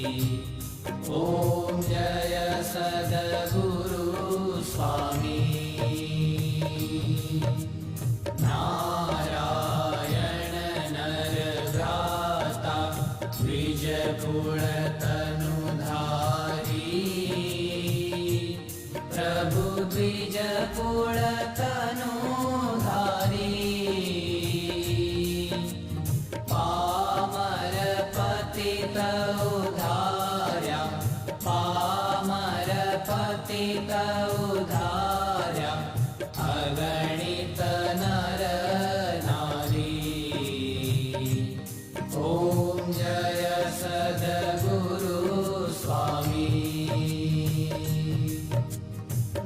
ॐ जय सद्गुरु स्वामी। नारायण नरभ्राता द्विजकुलतनुधारी, प्रभु द्विजकुलतनुधारी। पामर पतित उद्धार्या, पामर पतित उद्धार्या, अगणित नर नारी। ॐ जय सद्गुरु स्वामी।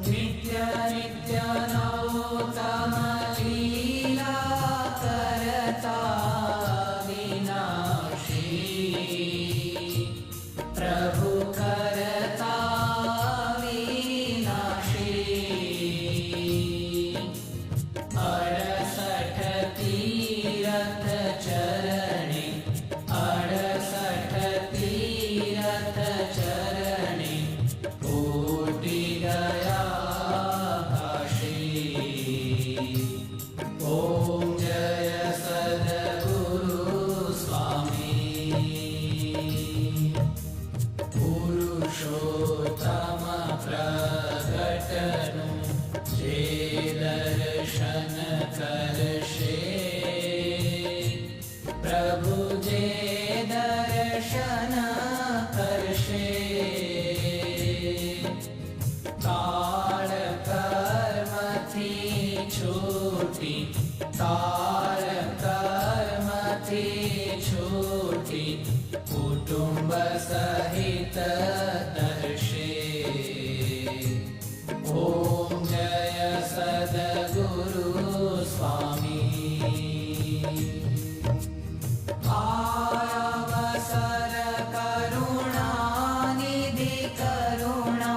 नित्य नित्य नौतम लीला करता विनाशी, प्रभु करता विनाशी। 68 तीरथ चरणे, 68 तीरथ चरणे, कोटि गया काशी। ॐ जय सद्गुरु स्वामी। पुरुषोत्तम प्रगटनु जे दर्शन करशे, प्रभु जे दर्शन करशे। काल कर्म थी छूटी, काल कर्म थी छूटी, कुटुंब सहित दर्शे। ॐ जय सद्गुरु स्वामी। आयावसर करुणा निधि, करुणा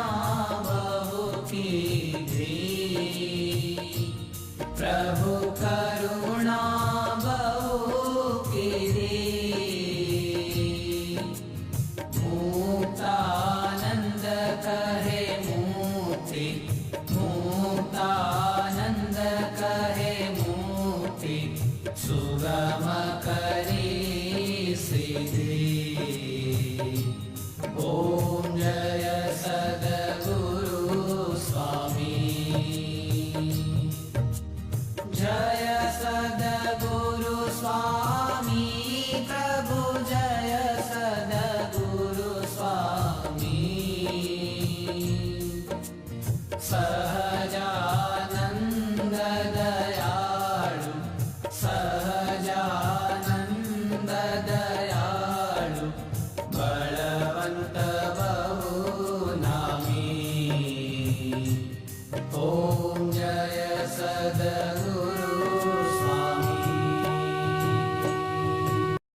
बहु कीधी, प्रभु करुणा बहु कीधी। मुक्तानंद कहे मुक्ति, मुक्तानंद कहे मुक्ति, सुगम करी सिद्धि। ॐ जय सद्गुरु स्वामी। जय सद्गुरु स्वामी, प्रभु जय सद्गुरु स्वामी। सहजानंद दयालु, सहजानंद दयालु, बलवंत बहु नामी। ॐ जय सद्गुरु